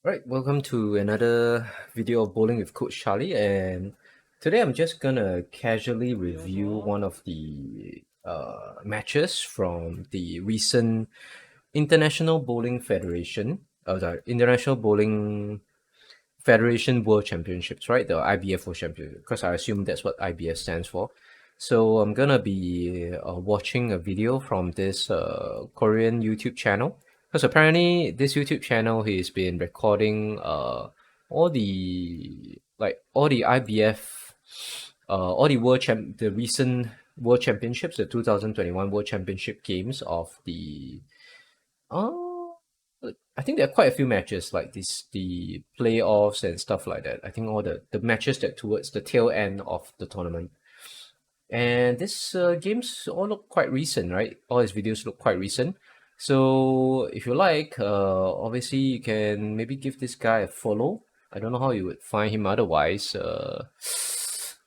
Right, welcome to another video of Bowling with Coach Charlie, and today I'm just gonna casually review one of the matches from the recent International Bowling Federation, International Bowling Federation World Championships, right? The IBF World Championship, because I assume that's what IBF stands for. So I'm gonna be watching a video from this Korean YouTube channel, because apparently this YouTube channel he's been recording all the IBF all the the recent World Championships, the 2021 World Championship games of the uh, I think there are quite a few matches like this, the playoffs and stuff like that. I think all the matches that towards the tail end of the tournament. And this games all look quite recent, right? All his videos look quite recent. So if you like, obviously you can maybe give this guy a follow. I don't know how you would find him otherwise.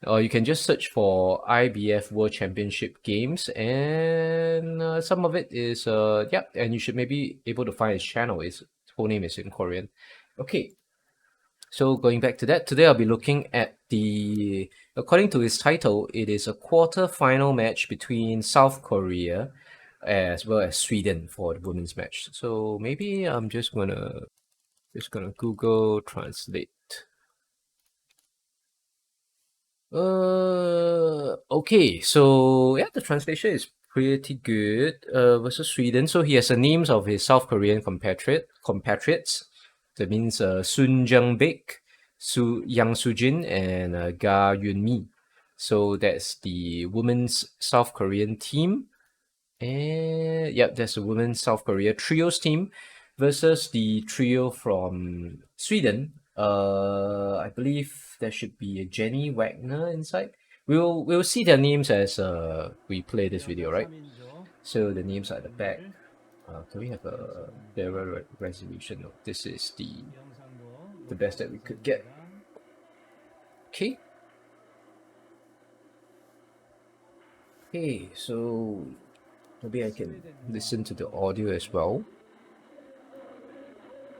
Or you can just search for IBF World Championship games, and some of it is yeah, and you should maybe able to find his channel. His full name is in Korean. Okay, so going back to that, today I'll be looking at the, according to his title, it is a quarter-final match between South Korea as well as Sweden for the women's match. So maybe I'm just gonna Google Translate. Okay, so yeah, the translation is pretty good. Versus Sweden, so he has the names of his South Korean compatriots. That means Sun Jung-baek, Yang Soo-jin, and Ga Yun-mi. So that's the women's South Korean team. And yep, that's the women's South Korea trios team versus the trio from Sweden. I believe there should be a Jenny Wagner inside. We'll see their names as we play this video, right? So the names are at the back. Can we have a error resolution? No, this is the best that we could get. Okay. Okay, so maybe I can listen to the audio as well.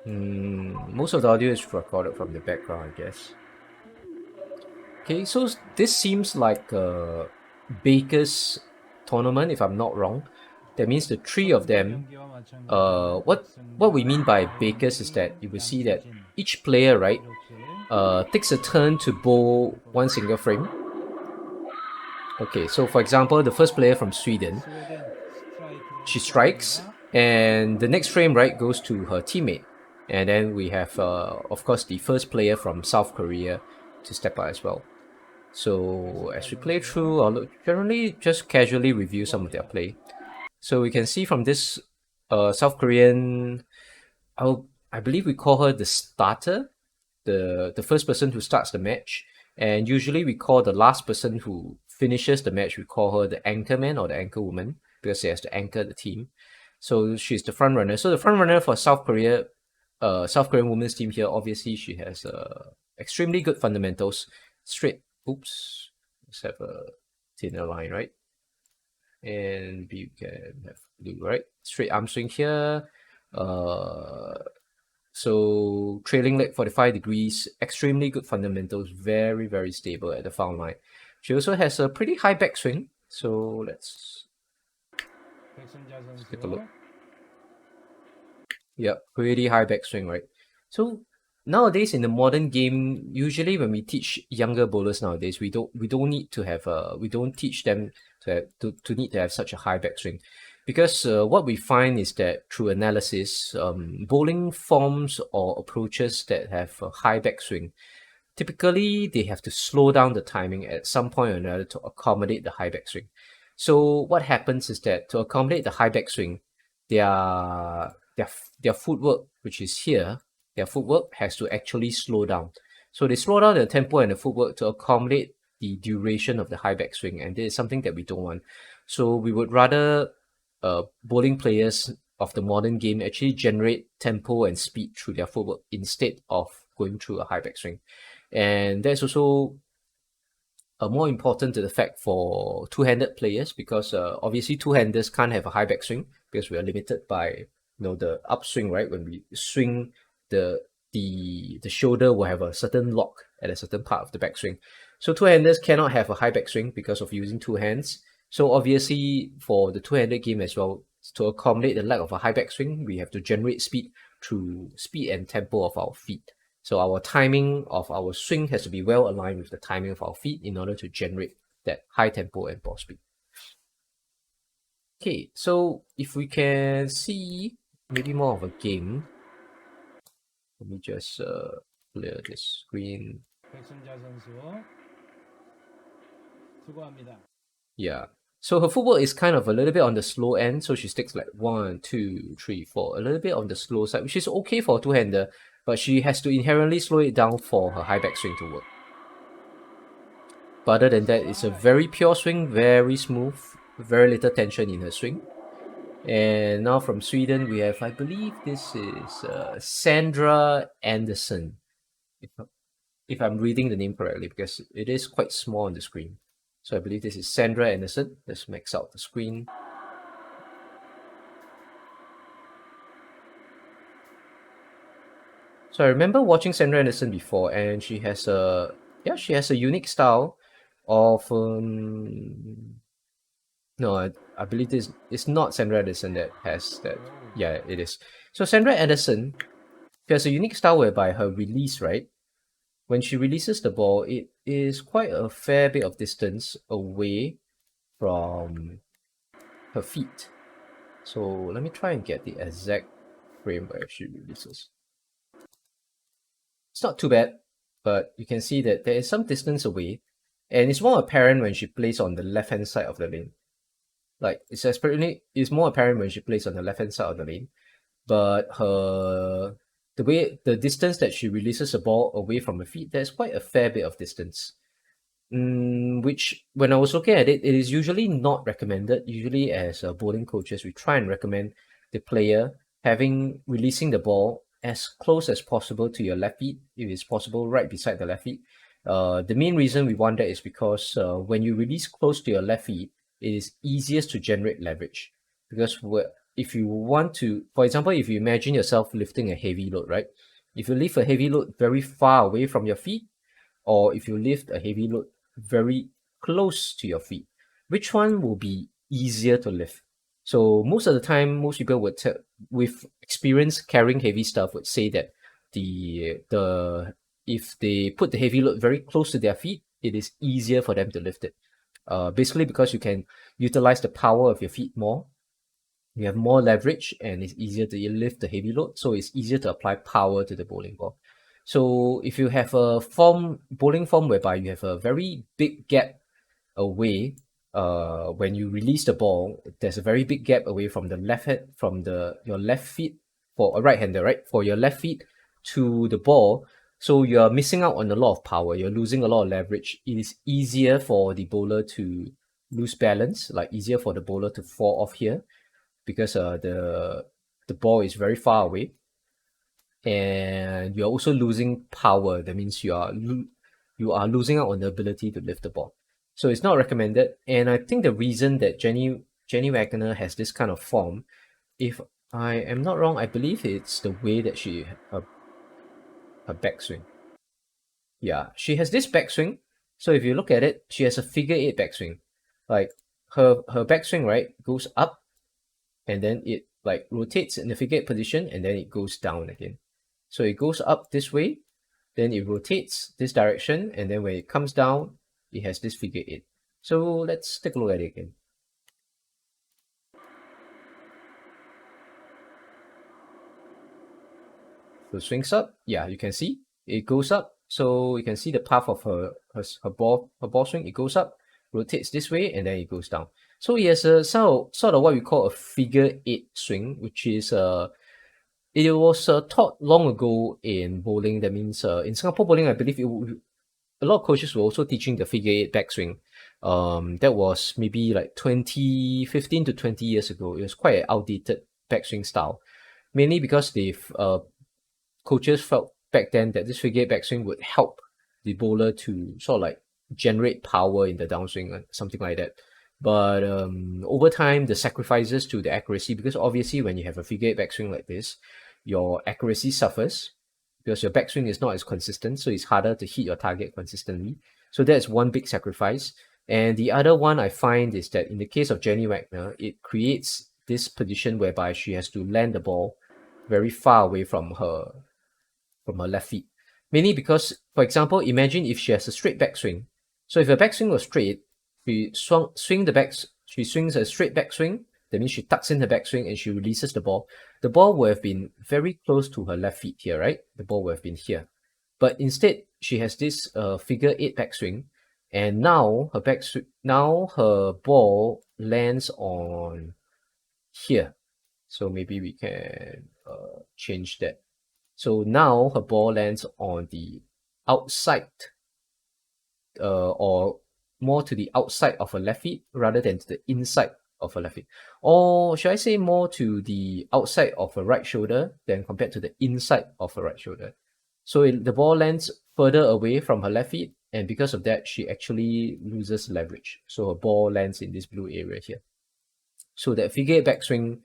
Most of the audio is recorded from the background, I guess. Okay, so this seems like Baker's tournament, if I'm not wrong. That means the three of them. What we mean by Bakers is that you will see that each player, right, takes a turn to bowl one single frame. Okay, so for example, the first player from Sweden, she strikes, and the next frame, right, goes to her teammate. And then we have, of course, the first player from South Korea to step out as well. So as we play through, I'll generally just casually review some of their play. So we can see from this South Korean, I believe we call her the starter, the first person who starts the match. And usually we call the last person who finishes the match, we call her the anchor man or the anchor woman, because she has to anchor the team. So she's the front runner. So the front runner for South Korean women's team here, obviously she has extremely good fundamentals. Straight, oops, let's have a thinner line, right? And we can have blue, right? Straight arm swing here. So trailing leg 45 degrees, extremely good fundamentals, very, very stable at the foul line. She also has a pretty high backswing. So let's take a look. Yeah, pretty high backswing, right? So nowadays in the modern game, usually when we teach younger bowlers nowadays, we don't need to have we don't teach them to need to have such a high backswing, because what we find is that through analysis, bowling forms or approaches that have a high backswing, typically they have to slow down the timing at some point or another to accommodate the high backswing. So what happens is that to accommodate the high backswing, their their their footwork, which is here, their footwork has to actually slow down. So they slow down the tempo and the footwork to accommodate the duration of the high backswing, and this is something that we don't want. So we would rather bowling players of the modern game actually generate tempo and speed through their footwork instead of going through a high backswing. And that's also more important to the fact for two-handed players, because obviously two-handers can't have a high backswing because we are limited by the upswing, right? When we swing the the shoulder will have a certain lock at a certain part of the backswing. So two-handers cannot have a high backswing because of using two hands. So obviously for the two-handed game as well, to accommodate the lack of a high backswing, we have to generate speed through speed and tempo of our feet. So our timing of our swing has to be well aligned with the timing of our feet in order to generate that high tempo and ball speed. Okay, so if we can see maybe more of a game, let me just clear this screen. Yeah. So her footwork is kind of a little bit on the slow end. So she sticks like 1, 2, 3, 4, a little bit on the slow side, which is okay for a two-hander, but she has to inherently slow it down for her high backswing to work. But other than that, it's a very pure swing, very smooth, very little tension in her swing. And now from Sweden, we have, I believe this is Sandra Anderson, if I'm reading the name correctly, because it is quite small on the screen. So I believe this is Sandra Anderson. Let's max out the screen. So I remember watching Sandra Anderson before, and she has a unique style of no, I believe this it's not Sandra Anderson that has that. Yeah, it is. So Sandra Anderson, she has a unique style whereby her release, right? When she releases the ball, it is quite a fair bit of distance away from her feet. So let me try and get the exact frame where she releases. It's not too bad, but you can see that there is some distance away, and it's more apparent when she plays on the left-hand side of the lane. Like it's more apparent when she plays on the left-hand side of the lane, but the distance that she releases the ball away from her feet, there's quite a fair bit of distance. Which when I was looking at it, it is usually not recommended. Usually as bowling coaches, we try and recommend the player releasing the ball as close as possible to your left feet, if it's possible right beside the left feet. The main reason we want that is because when you release close to your left feet, it is easiest to generate leverage. Because if you want to, for example, if you imagine yourself lifting a heavy load, right? If you lift a heavy load very far away from your feet, or if you lift a heavy load very close to your feet, which one will be easier to lift? So most of the time, most people would with experience carrying heavy stuff would say that if they put the heavy load very close to their feet, it is easier for them to lift it. Basically because you can utilize the power of your feet more. You have more leverage and it's easier to lift the heavy load, so it's easier to apply power to the bowling ball. So if you have a bowling form whereby you have a very big gap away, when you release the ball, there's a very big gap away from the left hand, from your left feet for a right-hander, right? For your left feet to the ball, so you're missing out on a lot of power. You're losing a lot of leverage. It is easier for the bowler to lose balance, like easier for the bowler to fall off here, because the ball is very far away, and you're also losing power. That means you are losing out on the ability to lift the ball. So it's not recommended. And I think the reason that Jenny Wagner has this kind of form, if I am not wrong, I believe it's the way that her backswing. Yeah, she has this backswing. So if you look at it, she has a figure 8 backswing. Like her backswing, right, goes up, and then it like rotates in the figure 8 position, and then it goes down again. So it goes up this way, then it rotates this direction, and then when it comes down, it has this figure 8. So let's take a look at it again. So swings up, yeah, you can see it goes up. So you can see the path of her ball swing. It goes up, rotates this way, and then it goes down. So it has a sort of what we call a figure 8 swing, which is it was taught long ago in bowling. That means in Singapore bowling, I believe a lot of coaches were also teaching the figure 8 backswing. That was maybe like 15 to 20 years ago. It was quite an outdated backswing style, mainly because coaches felt back then that this figure 8 backswing would help the bowler to sort of like generate power in the downswing, something like that. But over time, the sacrifices to the accuracy, because obviously when you have a figure 8 backswing like this, your accuracy suffers. because your backswing is not as consistent, so it's harder to hit your target consistently. So that's one big sacrifice. And the other one I find is that in the case of Jenny Wagner, it creates this position whereby she has to land the ball very far away from her left feet. Mainly because, for example, imagine if she has a straight backswing. So if her backswing was straight, she swings a straight backswing. That means she tucks in her backswing and she releases the ball. The ball would have been very close to her left feet here, right? The ball would have been here. But instead, she has this figure 8 backswing, and now her ball lands on here. So maybe we can change that. So now her ball lands on the outside, or more to the outside of her left feet rather than to the inside of her left feet. Or should I say more to the outside of her right shoulder than compared to the inside of her right shoulder. So the ball lands further away from her left feet, and because of that, she actually loses leverage. So her ball lands in this blue area here. So that figure 8 backswing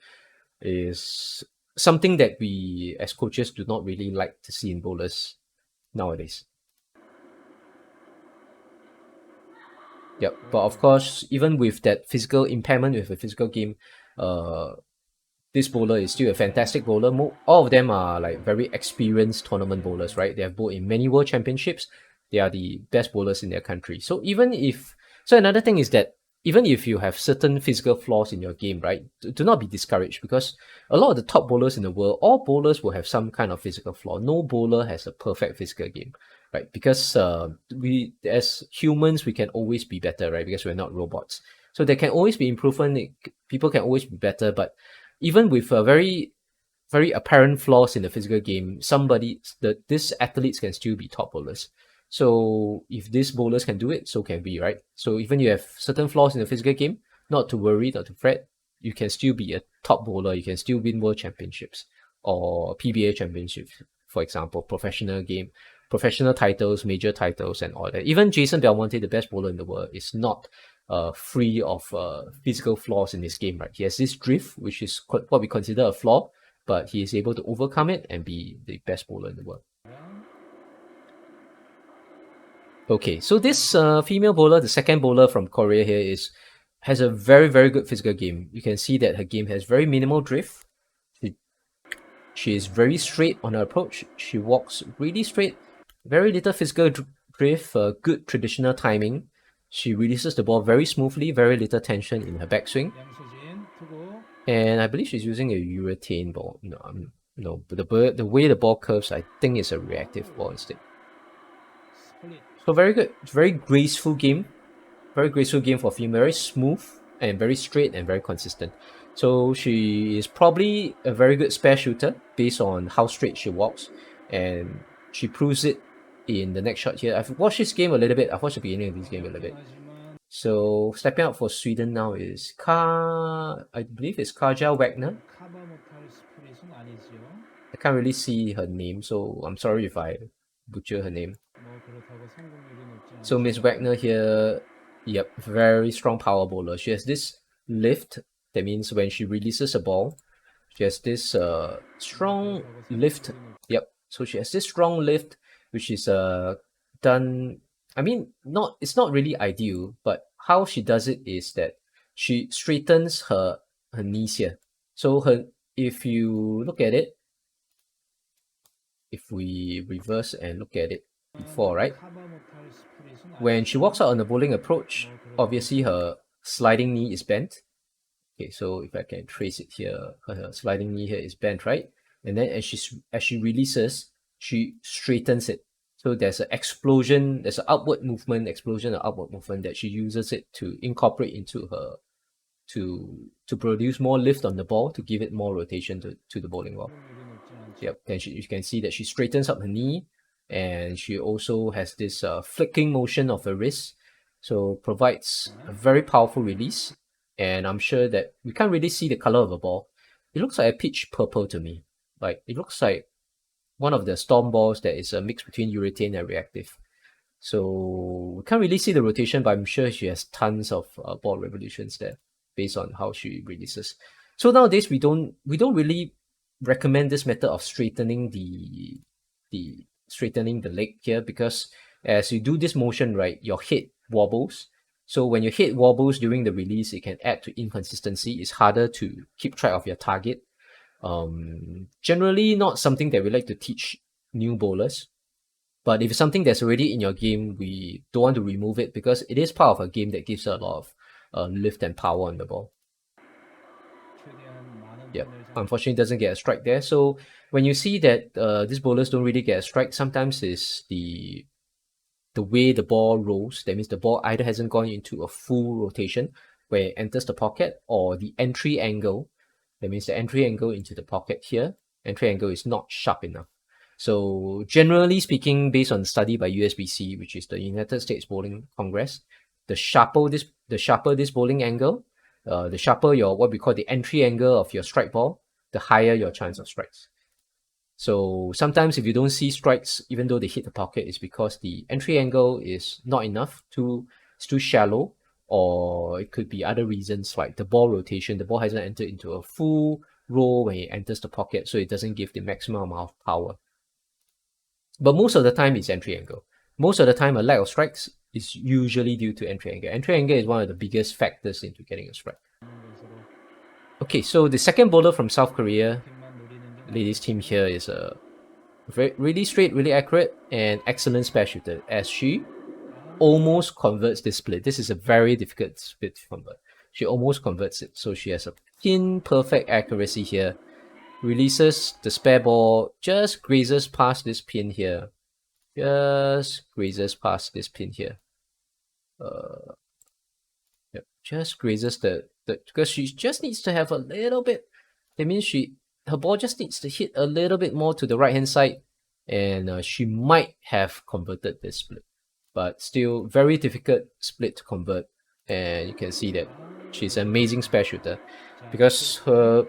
is something that we as coaches do not really like to see in bowlers nowadays. Yep, but of course, even with that physical impairment with a physical game, this bowler is still a fantastic bowler. All of them are like very experienced tournament bowlers, right? They have bowled in many world championships. They are the best bowlers in their country. So another thing is that even if you have certain physical flaws in your game, right, do not be discouraged, because a lot of the top bowlers in the world, all bowlers will have some kind of physical flaw. No bowler has a perfect physical game, right? Because we as humans, we can always be better, right? Because we're not robots. So there can always be improvement. People can always be better, but even with very, very apparent flaws in the physical game, these athletes can still be top bowlers. So if these bowlers can do it, so can we, right? So even you have certain flaws in the physical game, not to worry, not to fret. You can still be a top bowler. You can still win world championships or PBA championships, for example, professional titles, major titles, and all that. Even Jason Belmonte, the best bowler in the world, is not free of physical flaws in his game, right? He has this drift, which is what we consider a flaw, but he is able to overcome it and be the best bowler in the world. Okay, so this female bowler, the second bowler from Korea here, has a very, very good physical game. You can see that her game has very minimal drift. She is very straight on her approach. She walks really straight, very little physical drift, good traditional timing. She releases the ball very smoothly, very little tension in her backswing. And I believe she's using a urethane ball. No, but the way the ball curves, I think it's a reactive ball instead. So very good. Very graceful game. Very graceful game for female. Very smooth and very straight and very consistent. So she is probably a very good spare shooter based on how straight she walks. And she proves it in the next shot here. I've watched this game a little bit. I've watched the beginning of this game a little bit. So stepping out for Sweden now is I believe it's Kaja Wagner. I can't really see her name, so I'm sorry if I butcher her name. So Miss Wagner here, yep, very strong power bowler. She has this lift. That means when she releases a ball, she has this strong lift. Yep. So she has this strong lift, which is done. I mean, it's not really ideal, but how she does it is that she straightens her knees here. So if you look at it, if we reverse and look at it before, right? When she walks out on the bowling approach, obviously her sliding knee is bent. Okay, so if I can trace it here, her sliding knee here is bent, right? And then as she releases, she straightens it. So there's an explosion, there's an upward movement that she uses it to incorporate into her, to produce more lift on the ball, to give it more rotation to the bowling ball. Yep, then you can see that she straightens up her knee, and she also has this flicking motion of her wrist, so provides a very powerful release. And I'm sure that we can't really see the color of the ball. It looks like a pitch purple to me. Like it looks like one of the storm balls that is a mix between urethane and reactive. So we can't really see the rotation, but I'm sure she has tons of ball revolutions there based on how she releases. So nowadays we don't really recommend this method of straightening the the straightening the leg here, because as you do this motion, right, your head wobbles. So when your head wobbles during the release, it can add to inconsistency. It's harder to keep track of your target. Generally not something that we like to teach new bowlers. But if it's something that's already in your game, we don't want to remove it because it is part of a game that gives a lot of lift and power on the ball. Yep. Unfortunately, it doesn't get a strike there. So when you see that these bowlers don't really get a strike, sometimes it's the way the ball rolls. That means the ball either hasn't gone into a full rotation where it enters the pocket, or the entry angle. That means the entry angle into the pocket here. Entry angle is not sharp enough. So generally speaking, based on study by USBC, which is the United States Bowling Congress, the sharper this bowling angle, the sharper your what we call the entry angle of your strike ball, the higher your chance of strikes. So sometimes if you don't see strikes, even though they hit the pocket, it's because the entry angle is not enough, it's too shallow, or it could be other reasons like the ball rotation. The ball hasn't entered into a full roll when it enters the pocket, so it doesn't give the maximum amount of power. But most of the time, it's entry angle. Most of the time, a lack of strikes is usually due to entry angle. Entry angle is one of the biggest factors into getting a strike. Okay, so the second bowler from South Korea, ladies team here, is a really straight, really accurate, and excellent spare shooter, as she almost converts this split. This is a very difficult split to convert. She almost converts it. So she has a pin perfect accuracy here. Releases the spare ball, just grazes past this pin here. Just grazes past this pin here. Yep, just grazes the because she just needs to have a little bit. That means her ball just needs to hit a little bit more to the right hand side, and she might have converted this split. But still, very difficult split to convert. And you can see that she's an amazing spare shooter because her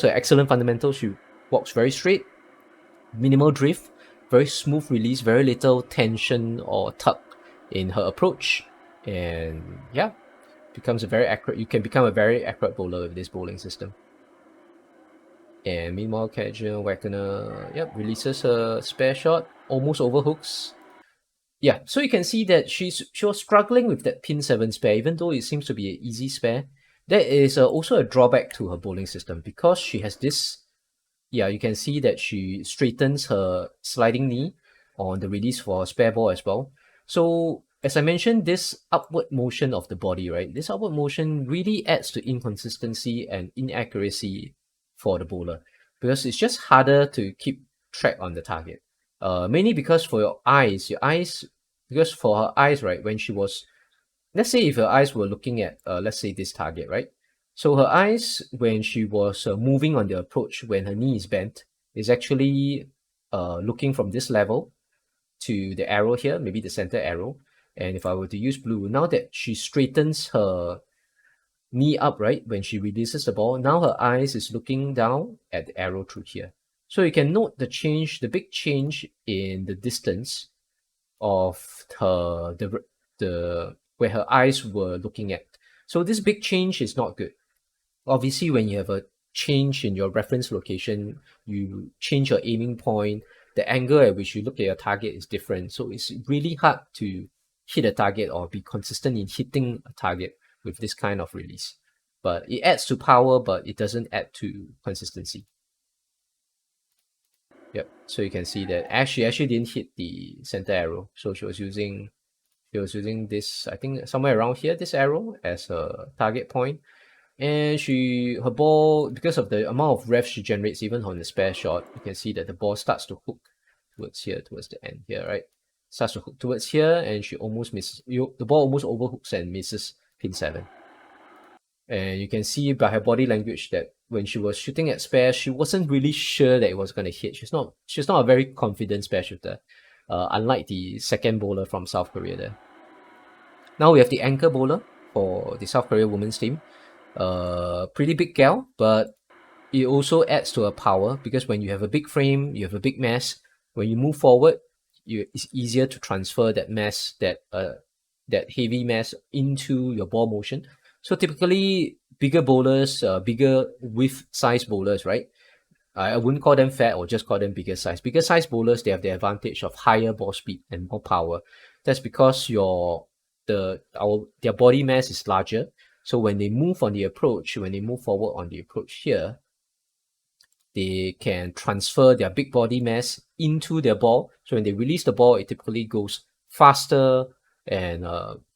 excellent fundamentals. She walks very straight, minimal drift, very smooth release, very little tension or tug in her approach, and yeah, becomes a very accurate. You can become a very accurate bowler with this bowling system. And meanwhile, Kaja Wagner, releases her spare shot, almost overhooks. Yeah, so you can see that she was struggling with that pin 7 spare, even though it seems to be an easy spare. There is also a drawback to her bowling system because she has this. Yeah, you can see that she straightens her sliding knee on the release for her spare ball as well. So as I mentioned, this upward motion of the body, right? This upward motion really adds to inconsistency and inaccuracy for the bowler because it's just harder to keep track on the target. Mainly because for your eyes, because for her eyes, right, when she was, let's say if her eyes were looking at, let's say this target, right? So her eyes, when she was moving on the approach, when her knee is bent, is actually looking from this level to the arrow here, maybe the center arrow. And if I were to use blue, now that she straightens her knee up, right, when she releases the ball, now her eyes is looking down at the arrow through here. So you can note the big change in the distance of where her eyes were looking at. So this big change is not good. Obviously, when you have a change in your reference location, you change your aiming point, the angle at which you look at your target is different. So it's really hard to hit a target or be consistent in hitting a target with this kind of release. But it adds to power, but it doesn't add to consistency. Yep. So you can see that she actually didn't hit the center arrow. So she was using this, I think somewhere around here, this arrow as a target point. And her ball, because of the amount of rev she generates even on the spare shot, you can see that the ball starts to hook towards the end here, right? Starts to hook towards here, and she almost misses. The ball almost overhooks and misses pin 7. And you can see by her body language that when she was shooting at spare, she wasn't really sure that it was going to hit. She's not a very confident spare shooter, unlike the second bowler from South Korea there. Now we have the anchor bowler for the South Korea women's team. Pretty big gal, but it also adds to her power because when you have a big frame, you have a big mass. When you move forward, it's easier to transfer that mass, that heavy mass into your ball motion. So typically, bigger bowlers, bigger width size bowlers, right? I wouldn't call them fat or just call them bigger size. Bigger size bowlers, they have the advantage of higher ball speed and more power. That's because their body mass is larger. So when they move on the approach, when they move forward on the approach here, they can transfer their big body mass into their ball. So when they release the ball, it typically goes faster and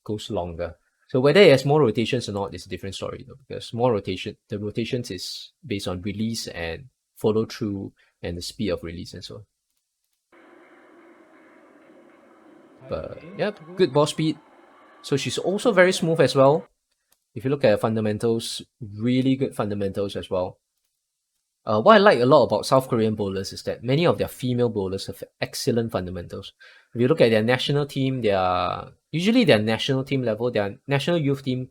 goes longer. So whether it has more rotations or not is a different story though, because the rotations is based on release and follow through and the speed of release and so on. But yeah, good ball speed. So she's also very smooth as well. If you look at fundamentals, really good fundamentals as well. What I like a lot about South Korean bowlers is that many of their female bowlers have excellent fundamentals. If you look at their national team, usually their national team level, their national youth team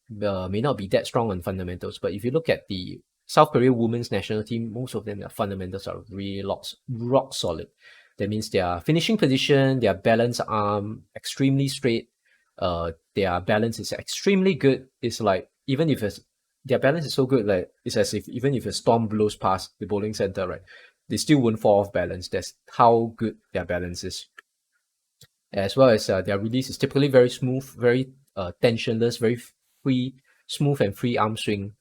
may not be that strong on fundamentals. But if you look at the South Korea women's national team, most of them, their fundamentals are really rock solid. That means their finishing position, their balance arm, extremely straight. Their balance is extremely good. It's like even if their balance is so good, like it's as if even if a storm blows past the bowling center, right, they still won't fall off balance. That's how good their balance is. As well as their release is typically very smooth, very tensionless, very free, smooth and free arm swing,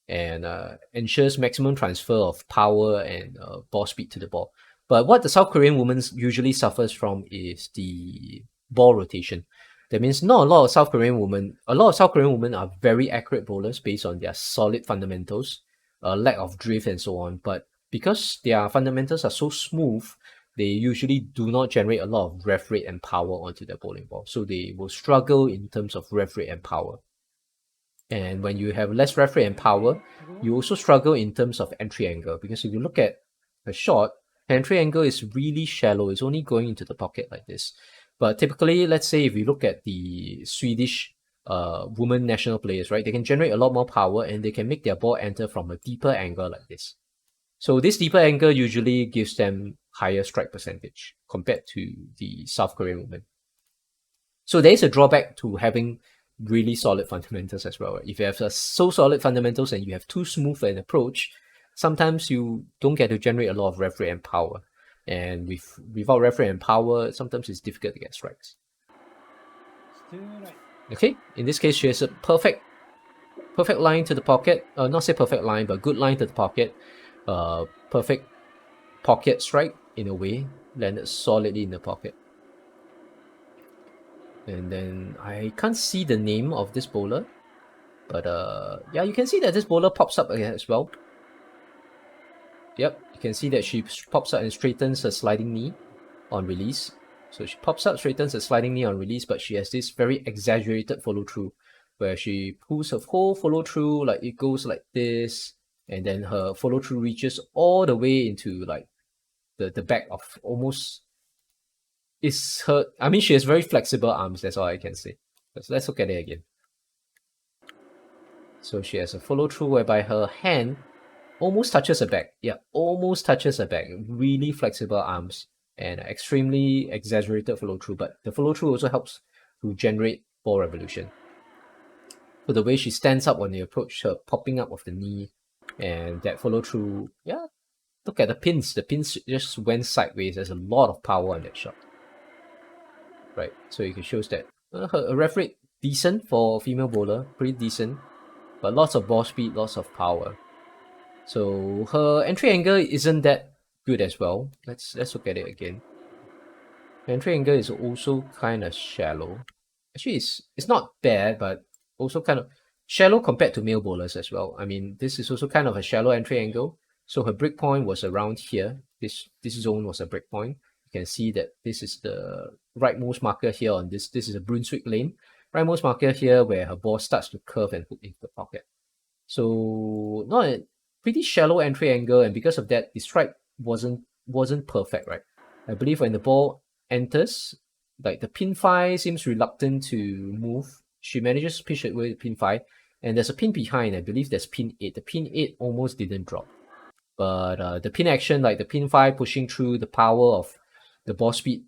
and ensures maximum transfer of power and ball speed to the ball. But what the South Korean women usually suffers from is the ball rotation. That means a lot of South Korean women are very accurate bowlers based on their solid fundamentals, lack of drift and so on. But because their fundamentals are so smooth, they usually do not generate a lot of rev rate and power onto their bowling ball. So they will struggle in terms of rev rate and power. And when you have less rev rate and power, you also struggle in terms of entry angle. Because if you look at a shot, entry angle is really shallow. It's only going into the pocket like this. But typically, let's say if you look at the Swedish women national players, right, they can generate a lot more power and they can make their ball enter from a deeper angle like this. So this deeper angle usually gives them higher strike percentage compared to the South Korean women. So there is a drawback to having really solid fundamentals as well. Right? If you have so solid fundamentals and you have too smooth an approach, sometimes you don't get to generate a lot of rev rate and power. And without rev rate and power, sometimes it's difficult to get strikes. Okay, in this case, she has a perfect line to the pocket. Not say perfect line, but good line to the pocket. Perfect pocket strike in a way, landed solidly in the pocket. And then I can't see the name of this bowler, but yeah, you can see that this bowler pops up again as well. Yep, you can see that she pops up and straightens her sliding knee on release. So she pops up, straightens her sliding knee on release, but she has this very exaggerated follow through where she pulls her whole follow through, like it goes like this, and then her follow through reaches all the way into like the back of almost. She has very flexible arms, that's all I can say. So let's look at it again. So she has a follow through whereby her hand almost touches her back. Yeah, almost touches her back. Really flexible arms and extremely exaggerated follow through. But the follow through also helps to generate ball revolution. So the way she stands up on the approach, her popping up of the knee and that follow through, yeah, look at the pins. The pins just went sideways. There's a lot of power on that shot. Right, so it shows that her rev rate decent for a female bowler, pretty decent, but lots of ball speed, lots of power. So her entry angle isn't that good as well. Let's look at it again. Entry angle is also kind of shallow. Actually, it's not bad, but also kind of shallow compared to male bowlers as well. I mean, this is also kind of a shallow entry angle. So her break point was around here. This zone was a break point. You can see that this is the rightmost marker here on this. This is a Brunswick lane. Rightmost marker here where her ball starts to curve and hook into the pocket. So not a pretty shallow entry angle, and because of that, the strike wasn't perfect, right? I believe when the ball enters, like the pin 5 seems reluctant to move. She manages to pitch it with pin 5, and there's a pin behind. I believe there's pin 8. The pin 8 almost didn't drop. But the pin action, like the pin 5 pushing through the power of the ball speed,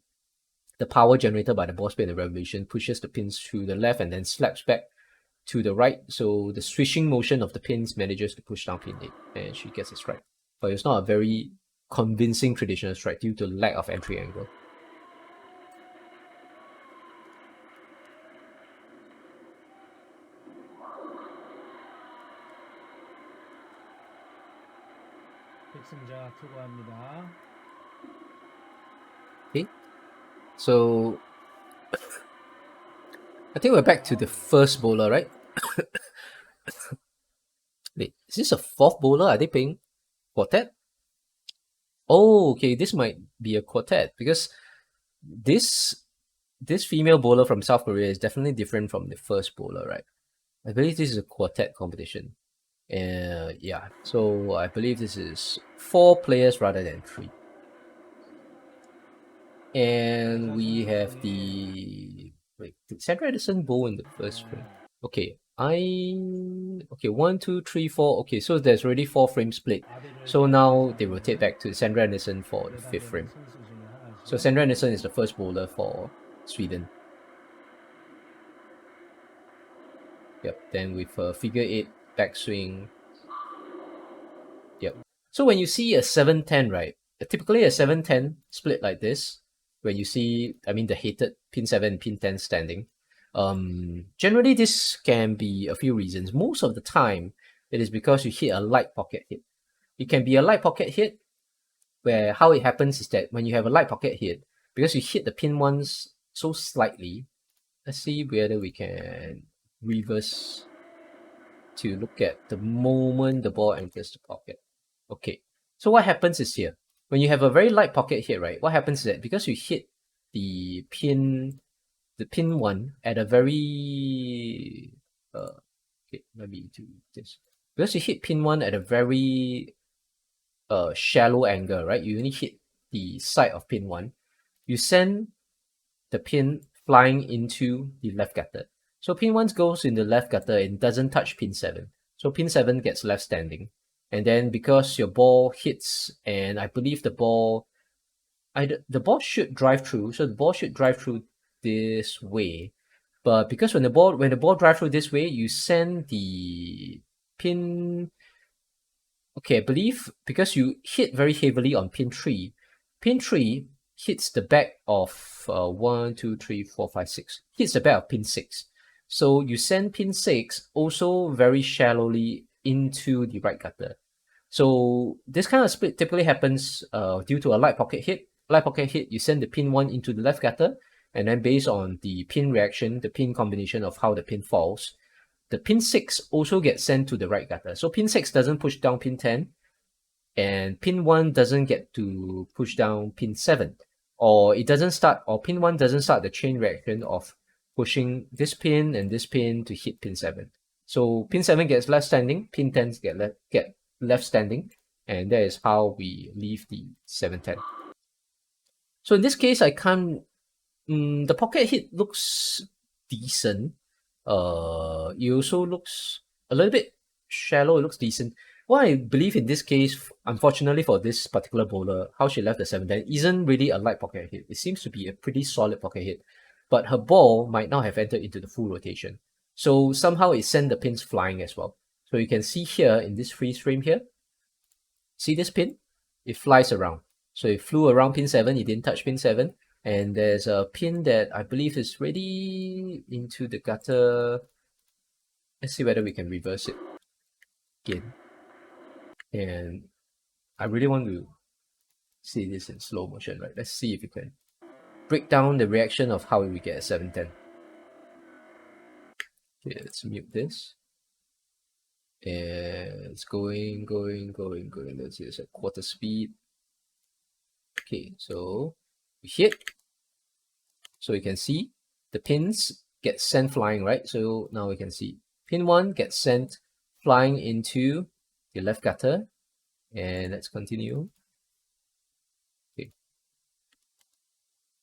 the power generated by the ball speed and the revolution pushes the pins to the left and then slaps back to the right. So the swishing motion of the pins manages to push down pin 8 and she gets a strike. but it's not a very convincing traditional strike due to lack of entry angle. 백승자 투구합니다. Okay, so I think we're back to the first bowler, right? Wait, is this a fourth bowler? Are they playing quartet? Oh, okay, this might be a quartet because this female bowler from South Korea is definitely different from the first bowler, right? I believe this is a quartet competition. Yeah, so I believe this is 4 players rather than 3. And we have the... Wait, did Sandra Edison bowl in the first frame? Okay, okay, 1, 2, 3, 4. Okay, so there's already 4 frames split. So now they rotate back to Sandra Anderson for the 5th frame. So Sandra Anderson is the first bowler for Sweden. Yep, then with a figure 8 backswing. Yep. So when you see a 7-10, right? Typically a 7-10 split like this, when you see, I mean, the hated pin 7 and pin 10 standing, generally this can be a few reasons. Most of the time, it is because you hit a light pocket hit. It can be a light pocket hit where how it happens is that when you have a light pocket hit, because you hit the pin ones so slightly, let's see whether we can reverse to look at the moment the ball enters the pocket. Okay, so what happens is here, when you have a very light pocket hit, right, what happens is that because you hit the pin 1 at a very, okay, maybe do this. Because you hit pin 1 at a very shallow angle, right, you only hit the side of pin 1, you send the pin flying into the left gutter. So pin 1 goes in the left gutter and doesn't touch pin 7. So pin 7 gets left standing. And then because your ball hits, and I believe the ball should drive through, so the ball should drive through this way. But because when the ball drives through this way, you send the pin... Okay, I believe because you hit very heavily on pin 3, pin 3 hits the back of 1, 2, 3, 4, 5, 6. Hits the back of pin 6. So you send pin 6 also very shallowly into the right gutter. So this kind of split typically happens due to a light pocket hit. Light pocket hit, you send the pin 1 into the left gutter, and then based on the pin reaction, the pin combination of how the pin falls, the pin 6 also gets sent to the right gutter. So pin 6 doesn't push down pin 10, and pin 1 doesn't get to push down pin 7. Or pin 1 doesn't start the chain reaction of pushing this pin and this pin to hit pin 7. So pin 7 gets left standing, pin 10 get left standing, and that is how we leave the 7-10. So in this case, I can't... the pocket hit looks decent. It also looks a little bit shallow. It looks decent. What I believe in this case, unfortunately for this particular bowler, how she left the 7-10 isn't really a light pocket hit. It seems to be a pretty solid pocket hit. But her ball might not have entered into the full rotation. So somehow it sent the pins flying as well. So you can see here in this freeze frame here, see this pin? It flies around. So it flew around pin 7, it didn't touch pin 7. And there's a pin that I believe is ready into the gutter. Let's see whether we can reverse it again. And I really want to see this in slow motion, right? Let's see if we can break down the reaction of how we get a 7-10. Okay, let's mute this. And it's going. Let's see, it's at quarter speed. Okay, so we hit. So you can see the pins get sent flying, right? So now we can see pin 1 gets sent flying into the left gutter. And let's continue. Okay.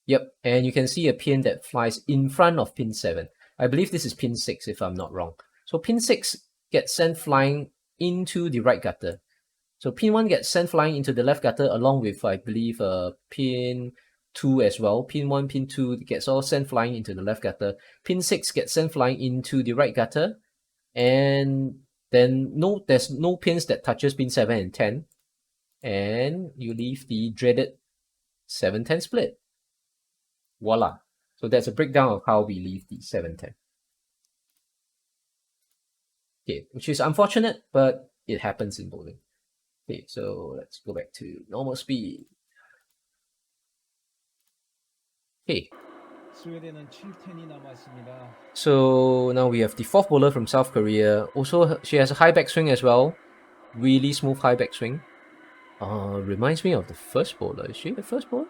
Yep, and you can see a pin that flies in front of pin 7. I believe this is pin 6 if I'm not wrong. So pin 6 gets sent flying into the right gutter. So pin 1 gets sent flying into the left gutter along with, I believe, pin 2 as well. Pin 1, pin 2 gets all sent flying into the left gutter. Pin 6 gets sent flying into the right gutter. And then there's no pins that touches pin 7 and 10. and you leave the dreaded 7-10 split. Voila. So that's a breakdown of how we leave the 7-10. Okay, which is unfortunate, but it happens in bowling. Okay, so let's go back to normal speed. Okay. 스웨덴은 7텐이 남았습니다. So now we have the fourth bowler from South Korea. Also, she has a high backswing as well. Really smooth high backswing. Reminds me of the first bowler. Is she the first bowler?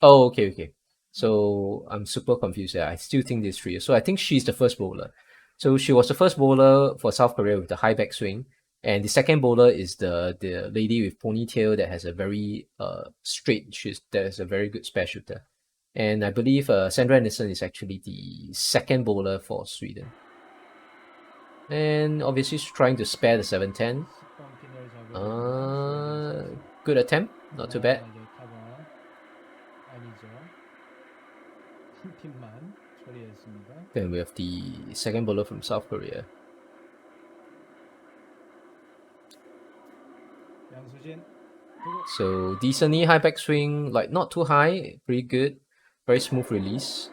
Oh, okay. So I'm super confused there. I still think there's three. So I think she's the first bowler. So she was the first bowler for South Korea with the high backswing. And the second bowler is the lady with ponytail that has a very straight, that is a very good spare shooter. And I believe Sandra Nissen is actually the second bowler for Sweden. And obviously she's trying to spare the 7-10. Good attempt, not too bad. Then we have the second bowler from South Korea. So decently high backswing, like not too high, pretty good, very smooth release,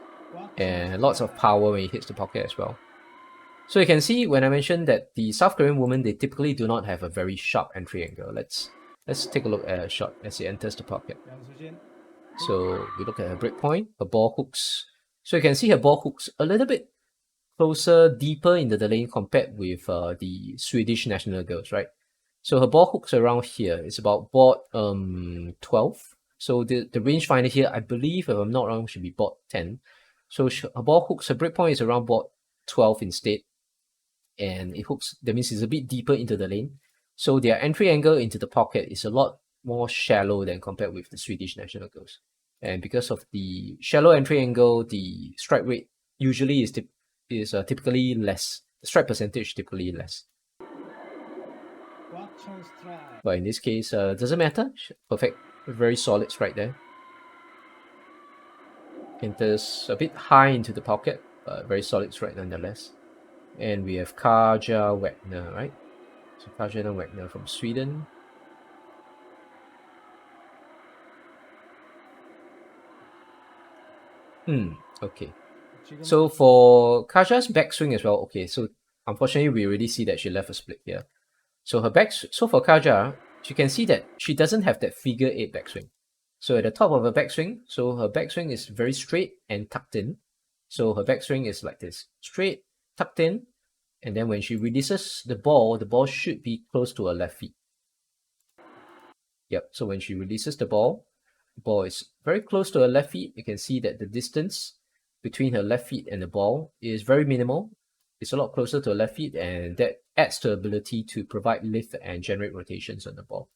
and lots of power when it hits the pocket as well. So you can see when I mentioned that the South Korean women, they typically do not have a very sharp entry angle. Let's take a look at a shot as it enters the pocket. So we look at her break point, her ball hooks. So you can see her ball hooks a little bit closer, deeper into the lane compared with the Swedish national girls, right? So her ball hooks around here. It's about board 12. So the rangefinder here, I believe, if I'm not wrong, should be board 10. So her ball hooks, her break point is around board 12 instead. And it hooks, that means it's a bit deeper into the lane. So their entry angle into the pocket is a lot more shallow than compared with the Swedish national girls. And because of the shallow entry angle, the strike rate usually is typically less. The strike percentage typically less. But in this case, doesn't matter. Perfect, very solid strike there. Enters a bit high into the pocket, but very solid strike nonetheless. And we have Kaja Wagner, right? So Kaja Wagner from Sweden. Okay. So for Kaja's backswing as well, okay, so unfortunately we already see that she left a split here. So for Kaja, you can see that she doesn't have that figure 8 backswing. So at the top of her backswing, so her backswing is very straight and tucked in. So her backswing is like this, straight, tucked in, and then when she releases the ball should be close to her left feet. Yep, so when she releases the ball is very close to her left feet. You can see that the distance between her left feet and the ball is very minimal. It's a lot closer to her left feet, and that adds to her ability to provide lift and generate rotations on the ball.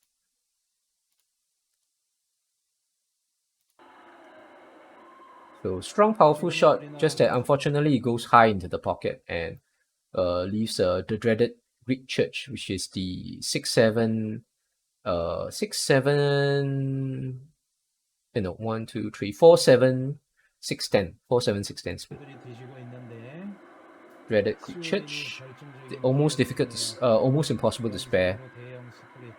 So strong, powerful shot, just that unfortunately it goes high into the pocket and leaves the dreaded Greek church, which is the 6-7, 6-7, 1, 2, 3, 4-7, 6-10, 4-7, 6-10 split. Dreaded Greek church, almost impossible to spare.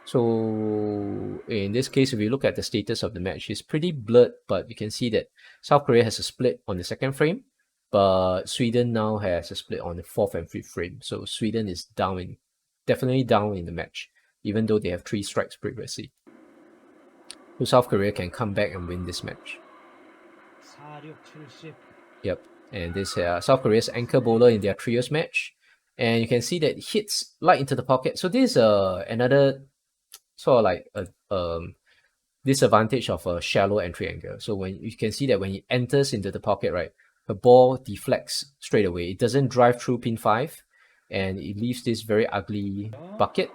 So in this case, if we look at the status of the match, it's pretty blurred, but you can see that South Korea has a split on the second frame, but Sweden now has a split on the fourth and fifth frame. So Sweden is definitely down in the match, even though they have 3 strikes previously. So South Korea can come back and win this match. Yep, and this South Korea's anchor bowler in their trios match, and you can see that it hits light into the pocket. So this is another sort of like a disadvantage of a shallow entry angle. So when you can see that when it enters into the pocket, right, the ball deflects straight away. It doesn't drive through pin 5, and it leaves this very ugly bucket.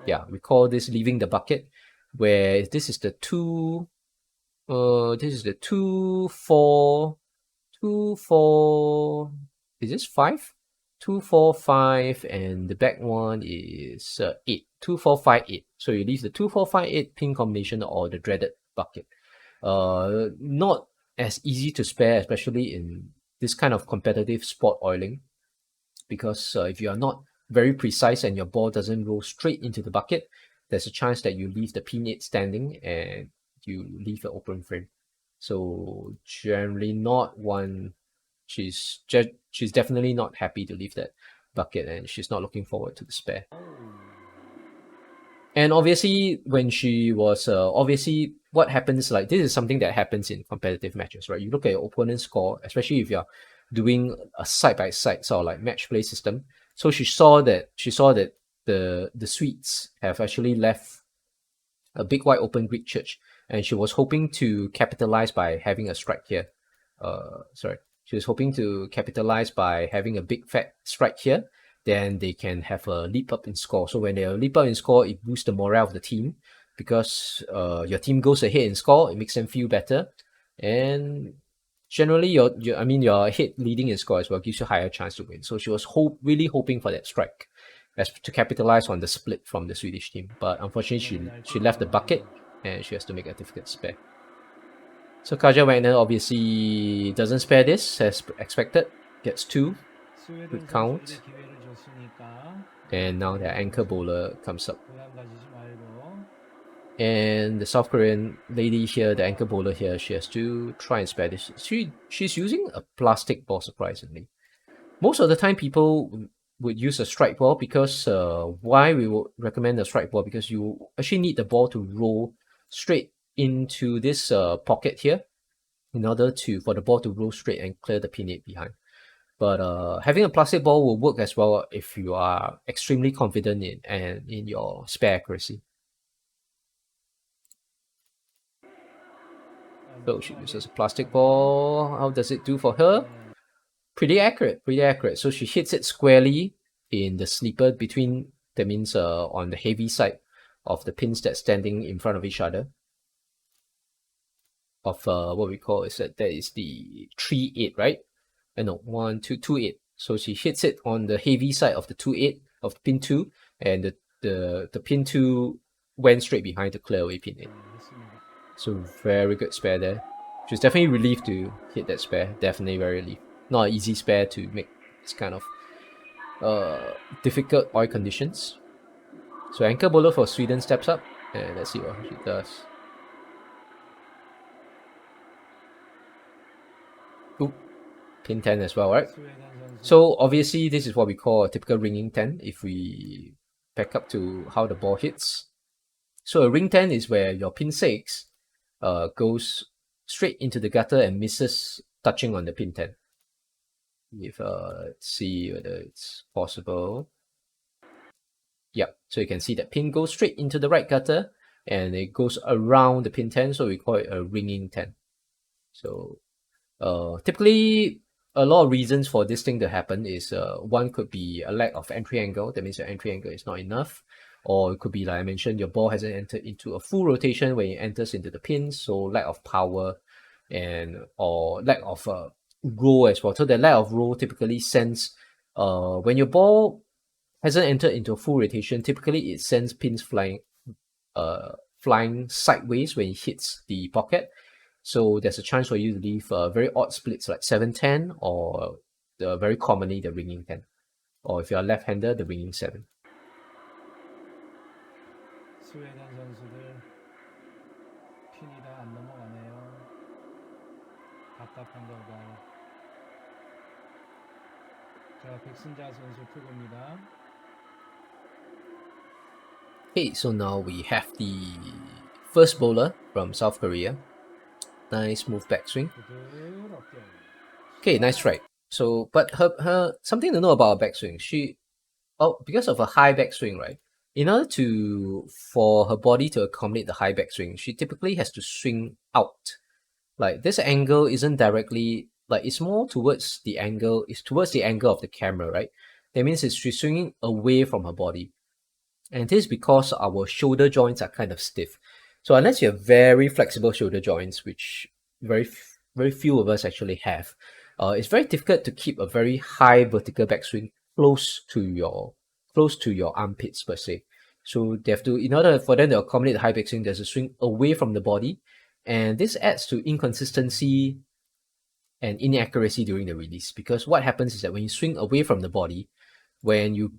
Yeah, we call this leaving the bucket, where this is the 2, this is the 2, 4, 2, 4, is this 5? 2, 4, 5, and the back one is 8. 2, 4, 5, 8. So you leave the 2, 4, 5, 8 pin combination or the dreaded bucket. Not as easy to spare, especially in this kind of competitive sport oiling, because if you are not very precise and your ball doesn't roll straight into the bucket, there's a chance that you leave the pin 8 standing and you leave an open frame. So generally not one, she's definitely not happy to leave that bucket, and she's not looking forward to the spare. And obviously, when she was obviously what happens, like this is something that happens in competitive matches, right? You look at your opponent's score, especially if you're doing a side by side sort of like match play system. So she saw that the Swedes have actually left a big wide open Greek church, and she was hoping to capitalize by having a strike here. She was hoping to capitalize by having a big fat strike here. Then they can have a leap up in score. So when they leap up in score, it boosts the morale of the team because your team goes ahead in score. It makes them feel better, and generally your head leading in score as well gives you a higher chance to win. So she was really hoping for that strike as to capitalize on the split from the Swedish team. But unfortunately, she left the bucket and she has to make a difficult spare. So Kaja Wagner obviously doesn't spare this as expected, gets 2, good count. And now their anchor bowler comes up. And the South Korean lady here, the anchor bowler here, she has to try and spare this. She's using a plastic ball, surprisingly. Most of the time, people would use a strike ball because why we would recommend a strike ball, because you actually need the ball to roll straight into this pocket here in order for the ball to roll straight and clear the pin 8 behind. But having a plastic ball will work as well if you are extremely confident in your spare accuracy. So she uses a plastic ball. How does it do for her? Pretty accurate. So she hits it squarely in the sleeper between, that means on the heavy side of the pins that's standing in front of each other. Of what we call is that is the 3-8, right? No, 1, 2, 2-8. So she hits it on the heavy side of the 2-8 of pin 2, and the pin 2 went straight behind to clear away pin 8. So very good spare there. She's definitely relieved to hit that spare. Definitely very relieved. Not an easy spare to make this kind of difficult oil conditions. So anchor bowler for Sweden steps up, and let's see what she does. Ooh, pin 10 as well, right? So obviously this is what we call a typical ringing 10 if we back up to how the ball hits. So a ring 10 is where your pin 6 goes straight into the gutter and misses touching on the pin 10. If let's see whether it's possible. Yep, so you can see that pin goes straight into the right gutter and it goes around the pin 10, so we call it a ringing 10. So typically a lot of reasons for this thing to happen is one could be a lack of entry angle. That means your entry angle is not enough. Or it could be, like I mentioned, your ball hasn't entered into a full rotation when it enters into the pins, so lack of power or lack of roll as well. So the lack of roll typically sends when your ball hasn't entered into a full rotation, typically it sends pins flying sideways when it hits the pocket. So there's a chance for you to leave very odd splits like 7-10 or very commonly the ringing 10. Or if you're a left-hander, the ringing 7. 스웨덴 선수들 핀이 다 안 넘어가네요. 답답한 결과. 자, 백승자 선수 투구입니다. Okay, so now we have the first bowler from South Korea. Nice move backswing. Okay, nice strike. So, but her something to know about her backswing. Because of a high backswing, right? In order for her body to accommodate the high backswing, she typically has to swing out. Like this angle isn't directly, like it's more towards the angle, of the camera, right? That means she's swinging away from her body. And this is because our shoulder joints are kind of stiff. So unless you have very flexible shoulder joints, which very few of us actually have, it's very difficult to keep a very high vertical backswing close to your armpits per se. So they have to, in order for them to accommodate the high backswing, there's a swing away from the body, and this adds to inconsistency and inaccuracy during the release. Because what happens is that when you swing away from the body, when you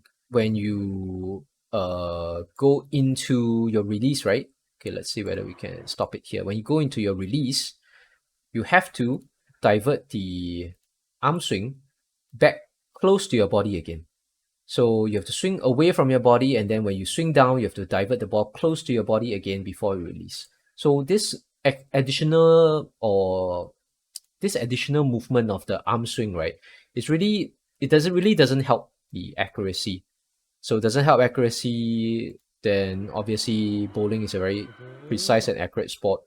go into your release, right? Okay, let's see whether we can stop it here. When you go into your release, you have to divert the arm swing back close to your body again. So you have to swing away from your body, and then when you swing down, you have to divert the ball close to your body again before you release. So this additional movement of the arm swing, right, it doesn't help the accuracy. So it doesn't help accuracy, then obviously bowling is a very precise and accurate sport.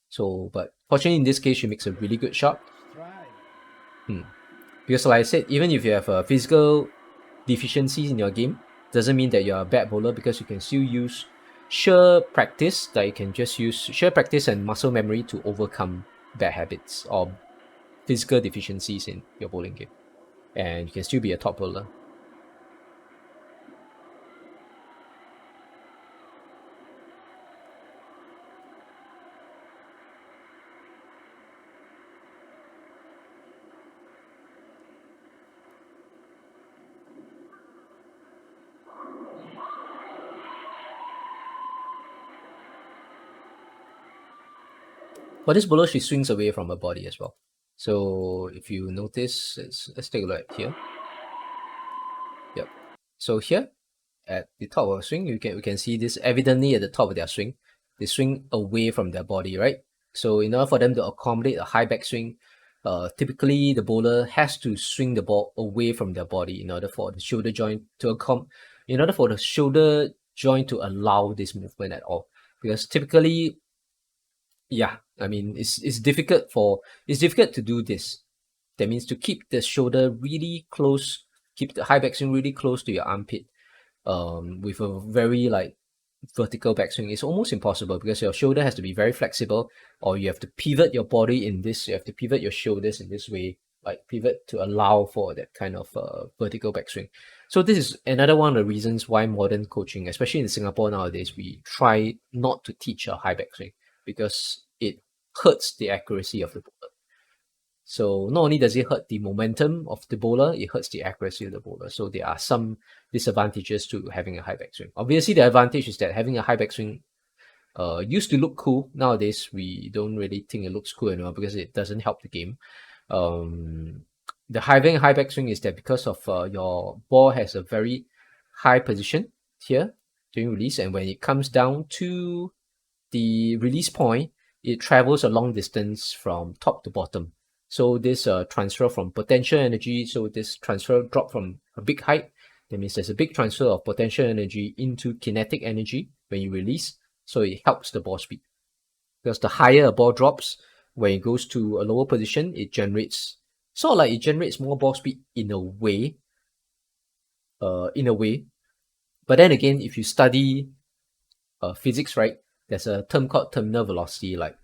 So, but fortunately in this case, she makes a really good shot. Because like I said, even if you have physical deficiencies in your game, doesn't mean that you're a bad bowler, because you can still use sheer practice, that you can just use sheer practice and muscle memory to overcome bad habits or physical deficiencies in your bowling game. And you can still be a top bowler. But this bowler, she swings away from her body as well. So if you notice, let's take a look at here. Yep. So here at the top of the swing, we can see this evidently at the top of their swing. They swing away from their body, right? So in order for them to accommodate a high backswing, typically the bowler has to swing the ball away from their body in order for the shoulder joint to allow this movement at all. Because typically, yeah, I mean it's difficult to do this. That means to keep the shoulder really close, keep the high backswing really close to your armpit, with a very vertical backswing. It's almost impossible, because your shoulder has to be very flexible, or you have to pivot your body in this. You have to pivot your shoulders in this way, like pivot to allow for that kind of vertical backswing. So this is another one of the reasons why modern coaching, especially in Singapore nowadays, we try not to teach a high backswing, because it hurts the accuracy of the bowler. So not only does it hurt the momentum of the bowler, it hurts the accuracy of the bowler. So there are some disadvantages to having a high backswing. Obviously, the advantage is that having a high backswing used to look cool. Nowadays, we don't really think it looks cool anymore, because it doesn't help the game. The having a high backswing is that because of your ball has a very high position here during release, and when it comes down to the release point, it travels a long distance from top to bottom. So this transfer from potential energy, so this transfer drop from a big height, that means there's a big transfer of potential energy into kinetic energy when you release, so it helps the ball speed. Because the higher a ball drops, when it goes to a lower position, it generates more ball speed in a way. But then again, if you study physics, right, there's a term called terminal velocity. Like,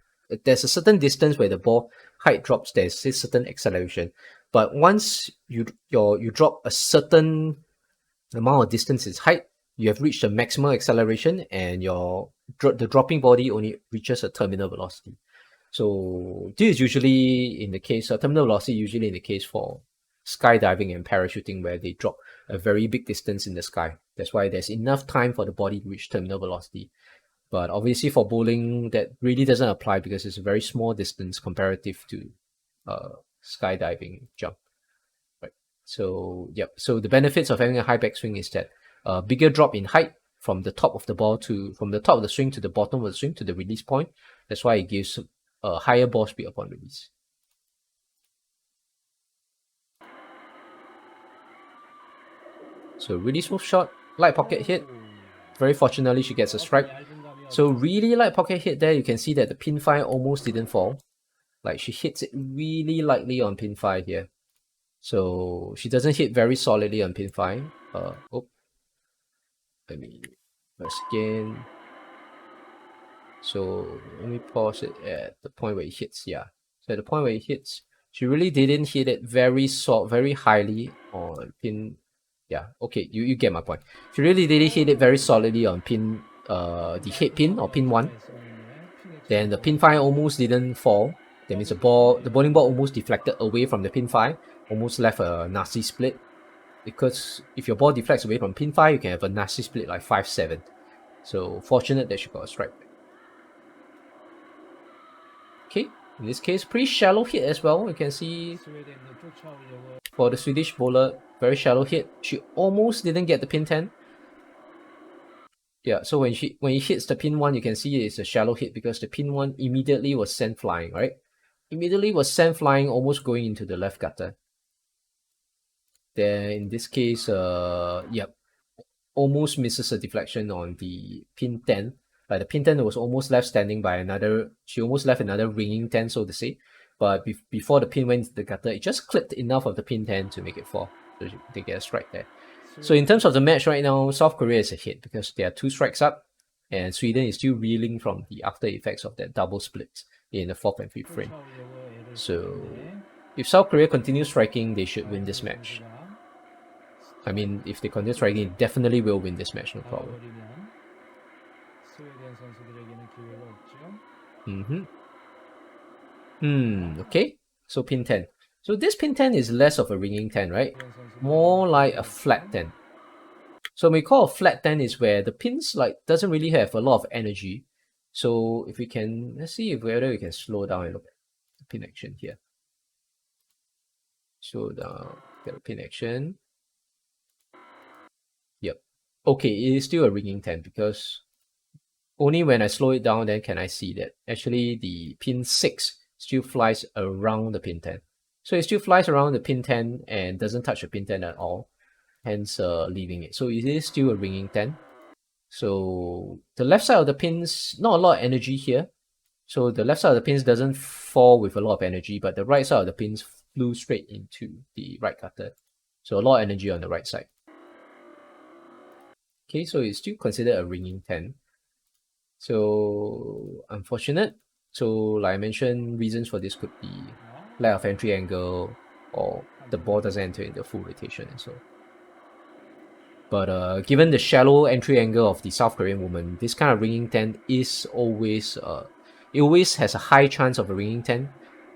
there's a certain distance where the ball height drops, there's a certain acceleration. But once you drop a certain amount of distance in height, you have reached the maximum acceleration, and the dropping body only reaches a terminal velocity. So this is usually in the case, terminal velocity usually in the case for skydiving and parachuting, where they drop a very big distance in the sky. That's why there's enough time for the body to reach terminal velocity. But obviously for bowling, that really doesn't apply, because it's a very small distance comparative to skydiving jump. Right. So yep. So the benefits of having a high backswing is that a bigger drop in height from the top of the swing to the bottom of the swing to the release point. That's why it gives a higher ball speed upon release. So really smooth shot, light pocket hit. Very fortunately, she gets a strike. So really light pocket hit there. You can see that the pin 5 almost didn't fall. Like, she hits it really lightly on pin 5 here. So she doesn't hit very solidly on pin 5. Let me press again. So let me pause it at the point where it hits. Yeah. So at the point where it hits, she really didn't hit it very highly on pin. Yeah, okay, you get my point. She really didn't hit it very solidly on pin, the head pin or pin 1. Then the pin 5 almost didn't fall. That means the bowling ball almost deflected away from the pin 5, almost left a nasty split. because if your ball deflects away from pin 5, you can have a nasty split like 5-7. So fortunate that she got a strike. Okay, in this case, pretty shallow hit as well. You can see 스웨덴도 쫓아오려고 for the Swedish bowler, very shallow hit. She almost didn't get the pin 10. Yeah, so when he hits the pin 1, you can see it's a shallow hit because the pin 1 immediately was sent flying, right? Immediately was sent flying, almost going into the left gutter. Then in this case, yep, almost misses a deflection on the pin 10. Like the pin 10 was almost left standing by another, she almost left another ringing 10, so to say. But before the pin went into the gutter, it just clipped enough of the pin 10 to make it fall. So they get a strike there. So in terms of the match right now, South Korea is a hit because they are 2 strikes up, and Sweden is still reeling from the after effects of that double split in the 4th and 5th frame. So if South Korea continues striking, they should win this match. I mean, if they continue striking, they definitely will win this match, no problem. Okay. So pin 10. So this pin 10 is less of a ringing 10, right? More like a flat 10. So we call a flat 10 is where the pins like doesn't really have a lot of energy. So if we can, let's see if whether we can slow down and look at the pin action here. Slow down, get a pin action. Yep. Okay, it is still a ringing 10 because only when I slow it down then can I see that actually the pin 6 still flies around the pin 10. So it still flies around the pin 10 and doesn't touch the pin 10 at all, hence leaving it. So it is still a ringing 10. So the left side of the pins, not a lot of energy here. So the left side of the pins doesn't fall with a lot of energy, but the right side of the pins flew straight into the right gutter. So a lot of energy on the right side. Okay, so it's still considered a ringing 10. So unfortunate. So like I mentioned, reasons for this could be lack of entry angle or the ball doesn't enter in the full rotation and so. But given the shallow entry angle of the South Korean woman, this kind of ringing 10 is always, it always has a high chance of a ringing 10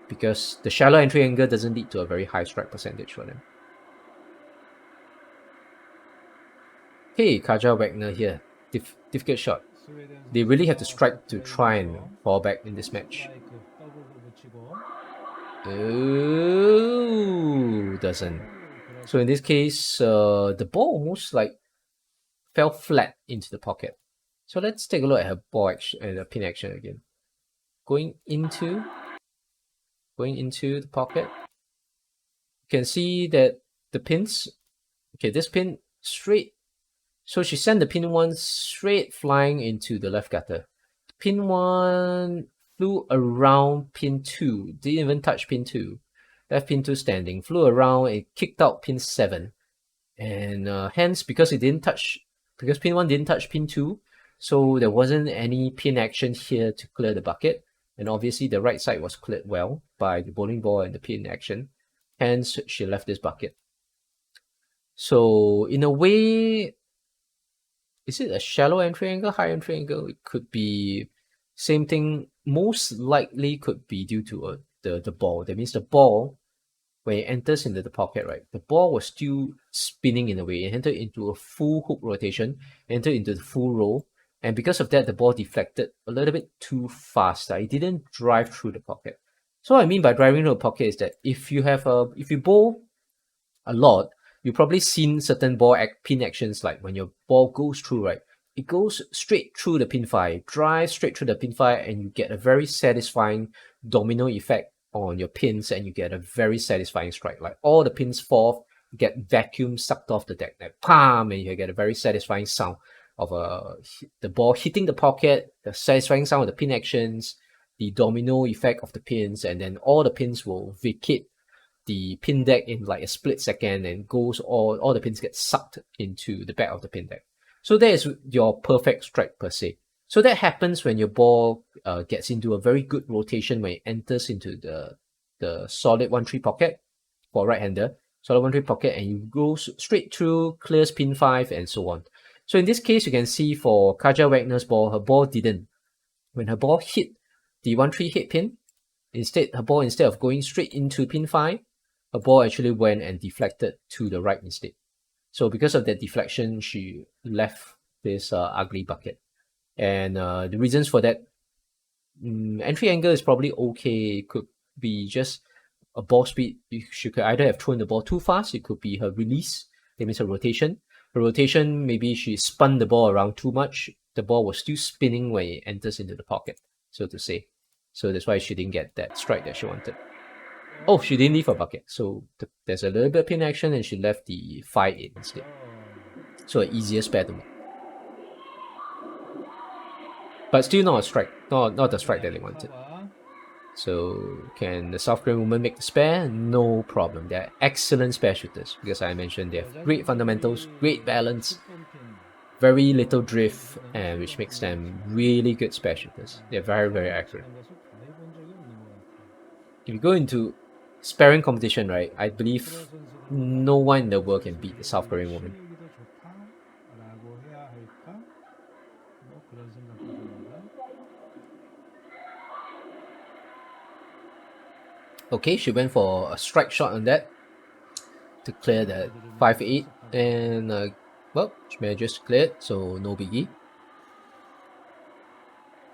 because the shallow entry angle doesn't lead to a very high strike percentage for them. Hey, Kaja Wagner here. Difficult shot. They really have to strike to try and fall back in this match. Oh, doesn't. So in this case, the ball almost like fell flat into the pocket. So let's take a look at her ball action and the pin action again. Going into the pocket, you can see that the pins, okay, this pin straight. So she sent the pin 1 straight flying into the left gutter. Pin 1 flew around pin 2, didn't even touch pin 2. Left pin 2 standing, flew around and kicked out pin 7. And hence, because pin 1 didn't touch pin 2, so there wasn't any pin action here to clear the bucket. And obviously the right side was cleared well by the bowling ball and the pin action. Hence, she left this bucket. So in a way, is it a shallow entry angle, high entry angle? It could be same thing. Most likely could be due to the ball. That means the ball, when it enters into the pocket, right, the ball was still spinning in a way. It entered into a full hook rotation, entered into the full roll, and because of that, the ball deflected a little bit too fast. It didn't drive through the pocket. So what I mean by driving through the pocket is that if you bowl a lot, you've probably seen certain pin actions like when your ball goes through, right? It goes straight through the pin 5, drives straight through the pin 5, and you get a very satisfying domino effect on your pins, and you get a very satisfying strike. Like all the pins fall, get vacuum sucked off the deck, like palm, and you get a very satisfying sound of the ball hitting the pocket, the satisfying sound of the pin actions, the domino effect of the pins, and then all the pins will vacate the pin deck in like a split second and all the pins get sucked into the back of the pin deck. So that is your perfect strike per se. So that happens when your ball gets into a very good rotation when it enters into the solid 1-3 pocket for right-hander, solid 1-3 pocket, and you go straight through, clears pin 5 and so on. So in this case, you can see for Kaja Wagner's ball, her ball didn't. When her ball hit the 1-3 hit pin, instead of going straight into pin 5, a ball actually went and deflected to the right instead. So because of that deflection, she left this ugly bucket. And the reasons for that, entry angle is probably okay. It could be just a ball speed. She could either have thrown the ball too fast. It could be her release. That means her rotation. Her rotation, maybe she spun the ball around too much. The ball was still spinning when it enters into the pocket, so to say. So that's why she didn't get that strike that she wanted. Oh, she didn't leave her bucket. So there's a little bit of pin action and she left the 5-8 instead. So an easier spare to make. But still not a strike. Not the strike that they wanted. So can the South Korean woman make the spare? No problem. They're excellent spare shooters because I mentioned they have great fundamentals, great balance, very little drift, and which makes them really good spare shooters. They're very, very accurate. If you go into sparring competition, right, I believe no one in the world can beat the South Korean woman. Okay, she went for a strike shot on that to clear that 5-8, and well, she manages to clear it, so no biggie.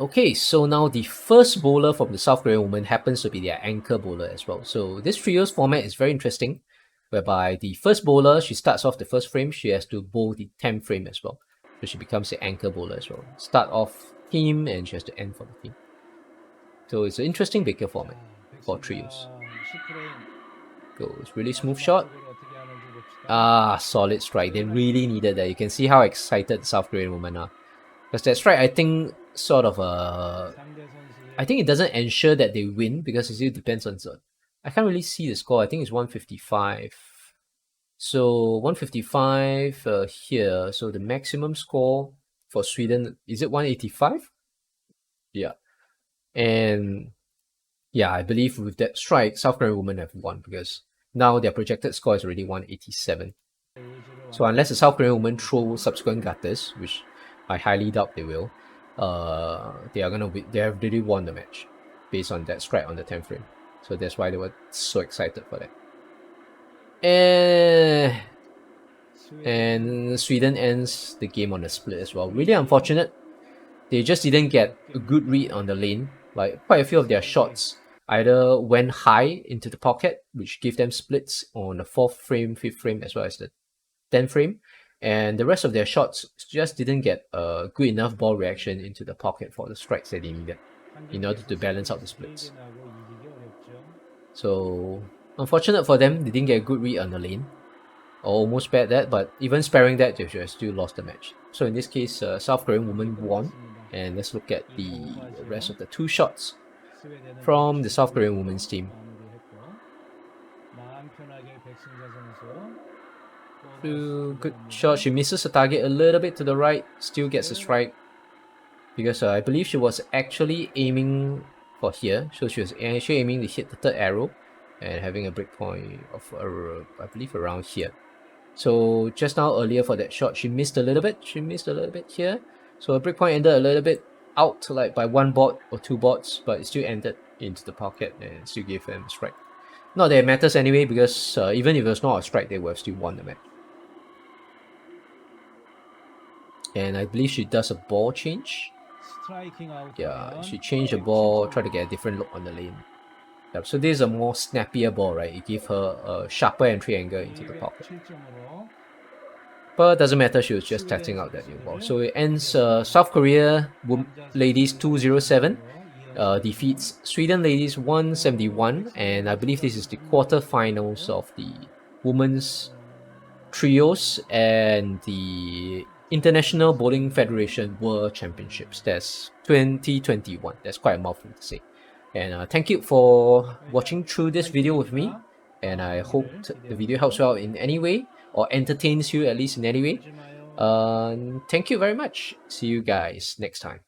Okay, so now the first bowler from the South Korean woman happens to be their anchor bowler as well. So this trios format is very interesting, whereby the first bowler, she starts off the first frame, she has to bowl the 10th frame as well. So she becomes the anchor bowler as well. Start off team and she has to end for the team. So it's an interesting Baker format for trios. Goes really smooth shot. Solid strike. They really needed that. You can see how excited the South Korean women are. Because that strike, I think, sort of I think it doesn't ensure that they win because it still depends on. I can't really see the score. I think it's 155. So 155 here. So the maximum score for Sweden, is it 185? Yeah. And yeah, I believe with that strike, South Korean women have won because now their projected score is already 187. So unless the South Korean women throw subsequent gutters, which I highly doubt they will, they are gonna win. They have really won the match based on that strike on the 10th frame. So that's why they were so excited for that. And Sweden ends the game on a split as well. Really unfortunate. They just didn't get a good read on the lane. Like quite a few of their shots either went high into the pocket, which gave them splits on the 4th frame, 5th frame, as well as the 10th frame. And the rest of their shots just didn't get a good enough ball reaction into the pocket for the strikes that they needed in order to balance out the splits. So unfortunate for them, they didn't get a good read on the lane. Or almost spared that, but even sparing that, they should have still lost the match. So in this case, South Korean woman won. And let's look at the rest of the 2 shots from the South Korean women's team. Good shot. She misses the target a little bit to the right, still gets a strike. Because I believe she was actually aiming for here. So she was actually aiming to hit the 3rd arrow and having a break point of, I believe, around here. So just now earlier for that shot, she missed a little bit. She missed a little bit here. So a breakpoint ended a little bit out, like by 1 bot or 2 bots, but it still ended into the pocket and still gave them a strike. Not that it matters anyway, because even if it was not a strike, they would have still won the match. And I believe she does a ball change. Yeah, she changed the ball, try to get a different look on the lane. Yep, so this is a more snappier ball, right? It gave her a sharper entry angle into the pocket. But doesn't matter, she was just testing out that new ball. So it ends South Korea ladies 207 defeats Sweden ladies 171, and I believe this is the quarterfinals of the women's trios and the International Bowling Federation World Championships. That's 2021. That's quite a mouthful to say. And thank you for watching through this video with me, and I hope the video helps you out in any way or entertains you at least in any way. Thank you very much. See you guys next time.